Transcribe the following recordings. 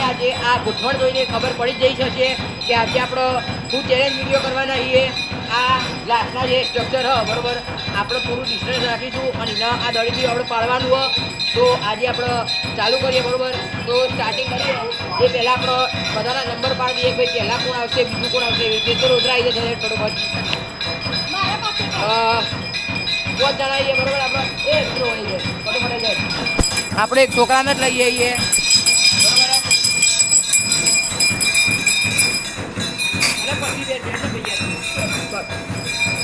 આજે આ ગોઠવણ જોઈને ખબર પડી જ જઈ છે કે આજે આપણો શું ચેલેન્જ વિડીયો કરવાના છીએ. આ ગ્લાસના જે સ્ટ્રક્ચર હ બરોબર આપણે થોડું ડિસ્ટન્સ રાખીશું અને એના આ દળીથી આપણે પાડવાનું હોય. તો આજે આપણે ચાલુ કરીએ બરોબર. તો સ્ટાર્ટિંગ કરીએ એ પહેલાં આપણે બધાના નંબર પાડી દઈએ. ભાઈ પહેલાં કોણ આવશે, બીજું કોણ આવશે, એવી રીતે તો રુદ્ર આવી જશે ફટોફટ. 5 જણા આવીએ બરોબર. આપણે એ મિત્રો આવી જાય ફટોફટ આવી જાય. આપણે એક છોકરાને જ લઈ આવીએ બરોબર.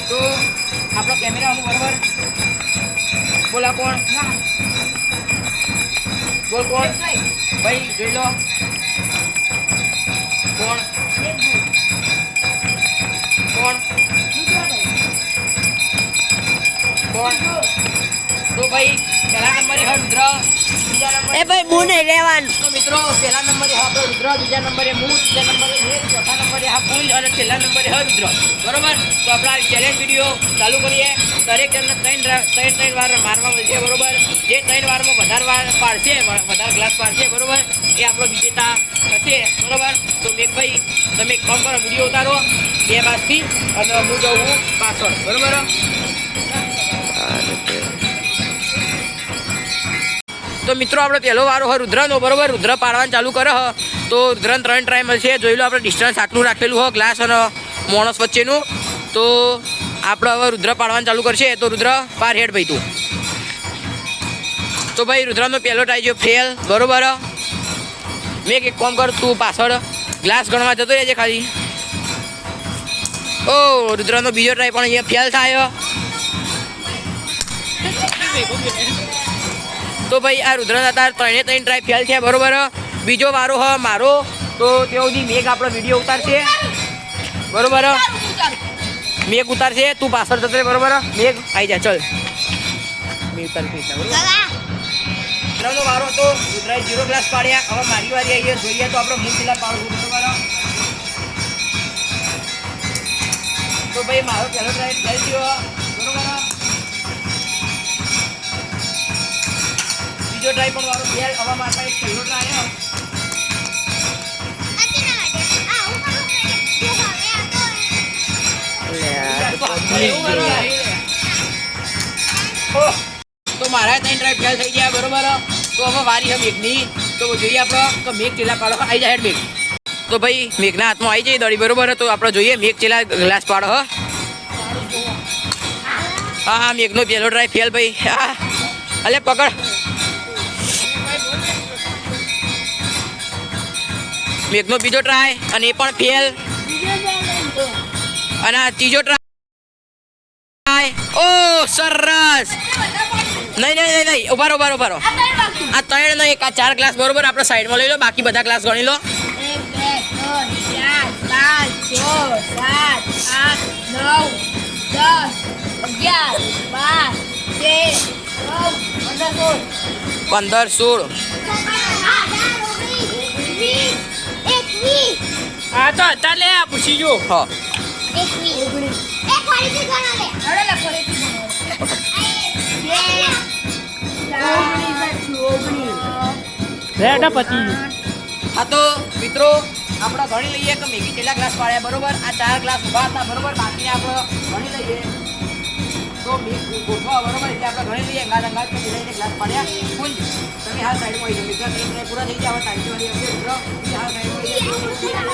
તો આપણો કેમેરા હું બરોબર. બોલા કોણ? બોલ કોણ? ભાઈ જોઈ લો કોણ કોણ કોણ. તો ભાઈ પહેલા નંબરે હ રુદ્ર, બીજા નંબરે એ ભાઈ હું નહીં રહેવાનું. તો મિત્રો પહેલા નંબરે હા આપણો રુદ્ર, બીજા નંબરે હું, ત્રીજા નંબરે મેઘ, ચોથા નંબરે હા પુંજ અને છેલ્લા નંબરે હા રુદ્ર બરોબર. તો આપણે આ ચેલેન્જ વિડીયો ચાલુ કરીએ. દરેક જણને ત્રણ વાર મારવા મળશે બરોબર. જે 3 વારમાં વધારે વાર પાડશે, વધારે ગ્લાસ પાડશે બરોબર, એ આપણો વિજેતા થશે બરોબર. તો મેઘભાઈ તમે એક કામ કરો, વિડીયો ઉતારો 2 બાજથી અને હું જઉં પાછળ બરોબર. તો મિત્રો આપણે પહેલો વારો હ રુદ્રનો બરોબર. રુદ્ર પાડવાનું ચાલુ કરે હ. તો રુદ્રને 3 ટ્રાય મળશે. જોઈ લો આપણે ડિસ્ટન્સ આટલું રાખેલું હોય ગ્લાસ અને માણસ વચ્ચેનું. તો આપણે હવે રુદ્ર પાડવાનું ચાલુ કરશે. તો રુદ્ર પાર હેડ ભાઈ તું. તો ભાઈ રુદ્રનો પહેલો ટ્રાય જો ફેલ બરોબર. મેં એક કામ કર, તું પાછળ ગ્લાસ ગણવા જતો રહેજે ખાલી. ઓ રુદ્રનો બીજો ટ્રાય પણ અહીંયા ફેલ થાય. તો ભાઈ આ રુદ્રના તાર 3 ટ્રાય ફેલ થયા બરોબર. બીજો વારો હ મારો. તો તેઓ સુધી મેઘ આપણો વિડીયો ઉતારશે બરોબર. મેઘ ઉતારશે, તું પાછળ જતો બરોબર. મેઘ આવી જા, ચલ મેં ઉતારશે બરોબર. રુદ્રનો વારો હતો, રુદ્રાએ 0 ગ્લાસ પાડ્યા. હવે મારી વારી આવીએ, જોઈએ તો આપણે હું પેલા પાડું બરોબર. તો ભાઈ મારો પહેલો ટ્રાય ફેલ થયો બરોબર. બીજો ટ્રાય પણ મારો ફેલ. હવે મારા એક છેલ્લો ટ્રાય તો મારા 3 ટ્રાય ફેલ થઈ ગયા બરોબર. તો હવે વારી હમ મેઘની. તો જોઈએ આપણે કે મેઘ ચેલા પાડો. આવી જાય હેડ મેઘ. તો ભાઈ મેઘના હાથમાં આવી જાય દડી બરોબર. તો આપણે જોઈએ મેઘ ચેલા ગ્લાસ પાડો. હા મેઘનો પહેલો ટ્રાય ફેલ ભાઈ. હા અલે પકડ. મેઘનો બીજો ટ્રાય અને એ પણ ફેલ. અને આ ત્રીજો ટ્રાય. ઓ સરસ. નહીં ઉભારો. આ 3 ને 1 આ 4 ગ્લાસ બરોબર. આપણે સાઈડમાં લઈ લો, બાકી બધા ગ્લાસ ગણી લો. 15 16. હા તો અત્યારે લે આ પૂછી જો. હા હા તો મિત્રો આપણે ગણી લઈએ કે મેગી કેટલા ગ્લાસ પાડ્યા બરોબર. આ 4 ગ્લાસ ઉભા હતા બરોબર. બાકીને આપણે ગણી લઈએ. તો ગોઠવા બરોબર. એટલે આપણે ગણી લઈએ અંગાત કે મિલાઈને ગ્લાસ પાડ્યા. કુંજ તમે હાલ સાઈડમાં આવી જાઓ. મિત્રો 3 પૂરા થઈ ગયા. હવે ટાઈમ વાળી આવશે. મિત્રો હાલ સાઈડમાં આવી જાઓ.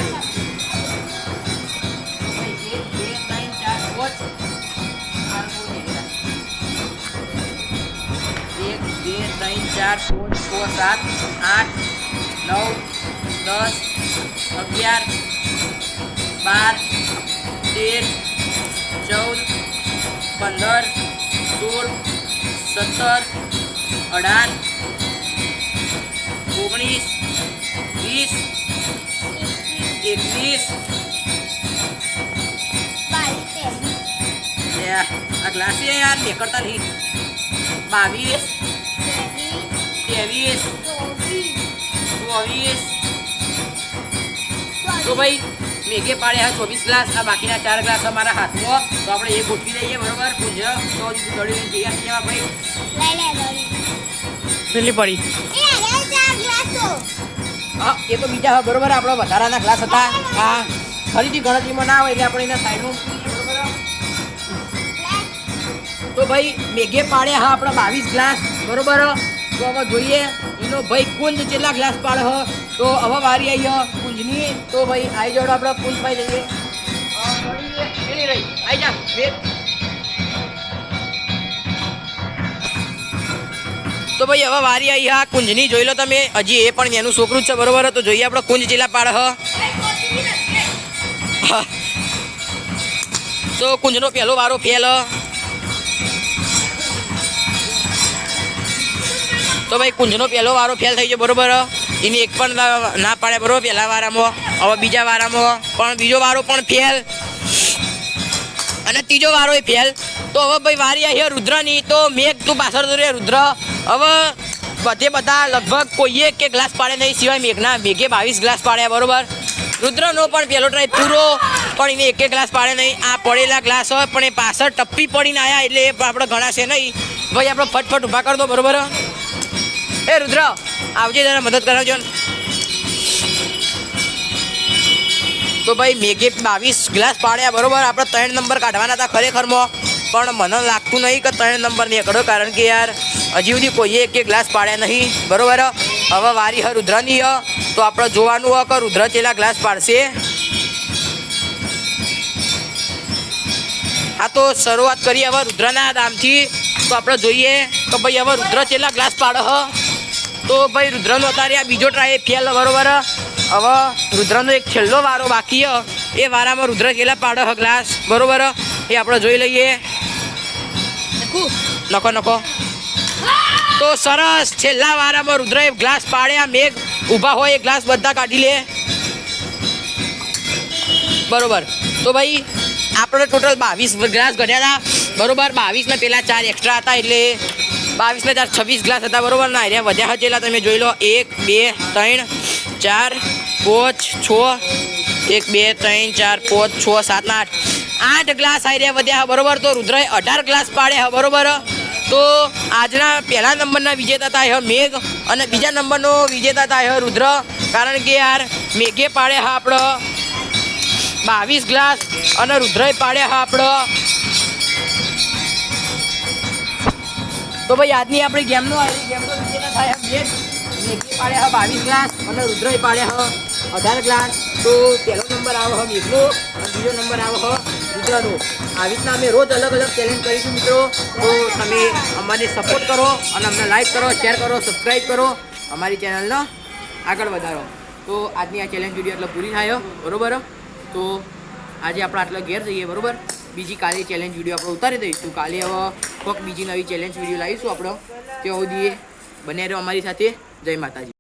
4 5 7 8 9 10 11 12 13 14 15 16 17 18 19 20 21 આ ગ્લાસ યાર નીકળતા નહીં. 22 23 24. તો ભાઈ મેઘે પાડ્યા 24 ગ્લાસ. આ બાકીના 4 ગ્લાસ અમારા હાથમાં. તો આપણે એ ગોઠવી દઈએ બરોબર. પૂજ તો દળી તૈયાર થયા ભાઈ. કેટલી પડી? હા એ તો બીજા બરોબર આપણા વધારાના ગ્લાસ હતા હા ફરીથી ગણતરીમાં ના આવે એટલે આપણે એના સાઈડમાં તો ભાઈ મેઘે પાડ્યા હા આપણા 22 ગ્લાસ બરોબર તો હવે જોઈએ એનો ભાઈ કુંજ કેટલા ગ્લાસ પાડે હ તો હવે વારી આવી કુંજની તો ભાઈ આવી જોડો આપણે કુંજભાઈ જઈએ પેલી રહી આવી જા વેટ તો ભાઈ હવે વારી આવી હા કુંજની જોઈ લો તમે હજી એ પણ એનું છોકરું જ છે બરોબર તો જોઈએ આપણે કુંજ ચેલા પાડે હ તો કુંજનો પહેલો વારો ફેલ તો ભાઈ કુંજનો પહેલો વારો ફેલ થઈ ગયો બરોબર એની એક પણ ના પાડે બરોબર પહેલા વારામાં હવે બીજા વારામાં પણ બીજો વારો પણ ફેલ અને ત્રીજો વારો એ ફેલ તો હવે ભાઈ વારી આવી રુદ્રની તો મેઘ તું પાછળ તો રે રુદ્ર હવે બધા લગભગ કોઈએ કે ગ્લાસ પાડે નહીં સિવાય મેઘના મેઘે 22 ગ્લાસ પાડ્યા બરોબર રુદ્રનો પણ પહેલો ટ્રાય પૂરો પણ એને એક ગ્લાસ પાડે નહીં આ પડેલા ગ્લાસ હોય પણ એ પાછળ ટપ્પી પડીને આવ્યા એટલે એ આપણે ગણાશે નહીં ભાઈ આપણે ફટફટ ઊભા કરી દો બરોબર એ રુદ્ર આવજે જરા મદદ કરાવજો તો ભાઈ મેઘે 22 ગ્લાસ પાડ્યા બરોબર આપણે 3 નંબર કાઢવાના હતા ખરેખરમાં પણ મને લાગતું નહીં કે 3 નંબર નીકળ્યો કારણ કે યાર હજી સુધી કોઈએ એક ગ્લાસ પાડ્યા નહીં બરોબર હવે વારી હ રુદ્રની હ તો આપણે જોવાનું હ કે રુદ્ર ચેલા ગ્લાસ પાડશે હા તો શરૂઆત કરીએ હવે રુદ્રના નામથી તો આપણે જોઈએ કે ભાઈ હવે રુદ્ર ચેલા ગ્લાસ પાડે હ તો ભાઈ રુદ્રનો અત્યારે આ બીજો ટ્રાય ફેલ બરોબર હવે રુદ્રનો એક છેલ્લો વારો બાકી એ વારામાં રુદ્ર ચેલા પાડે હ ગ્લાસ બરોબર એ આપણે જોઈ લઈએ નખો તો સરસ છેલ્લા વારામાં રુદ્રએ ગ્લાસ પાડ્યા મેઘ ઊભા હોય એ ગ્લાસ બધા કાઢી લે બરોબર તો ભાઈ આપણે ટોટલ 22 ગ્લાસ ગણ્યા હતા બરોબર 22 ને પેલા 4 એક્સ્ટ્રા હતા એટલે 22 ને 4 26 ગ્લાસ હતા બરોબર ના રહ્યા વધ્યા જેટલા તમે જોઈ લો 1 2 3 4 5 6 1 2 3 4 5 6 7 8 ગ્લાસ આવી રહ્યા વધ્યા બરોબર તો રુદ્રએ 18 ગ્લાસ પાડ્યા બરોબર તો આજના પહેલા નંબરના વિજેતા હતા મેઘ અને બીજા નંબરનો વિજેતા હતા રુદ્ર કારણ કે યાર મેઘે પાડ્યા હા આપણે 22 ગ્લાસ અને રુદ્રએ પાડ્યા હા આપણે તો ભાઈ આજની આપણી ગેમનો વિજેતા થાય મેઘ મેઘે પાડ્યા હા 22 ગ્લાસ અને રુદ્રએ પાડ્યા હા 18 ગ્લાસ તો પહેલો નંબર આવે હ મેઘનો અને બીજો નંબર આવે હ રુદ્રનો આવી રીતના અમે રોજ અલગ અલગ ચેલેન્જ કરીશું મિત્રો તો તમે અમારે સપોર્ટ કરો અને અમને લાઈક કરો શેર કરો સબસ્ક્રાઈબ કરો અમારી ચેનલને આગળ વધારો તો આજની આ ચેલેન્જ વિડીયો એટલે પૂરી થાય બરોબર તો આજે આપણે આટલા ઘેર જઈએ બરોબર બીજી કાલે ચેલેન્જ વિડીયો આપણે ઉતારી દઈશું કાલે હવે કોઈક બીજી નવી ચેલેન્જ વિડીયો લાવીશું આપણે ત્યાં સુધી બને રહ્યો અમારી સાથે જય માતાજી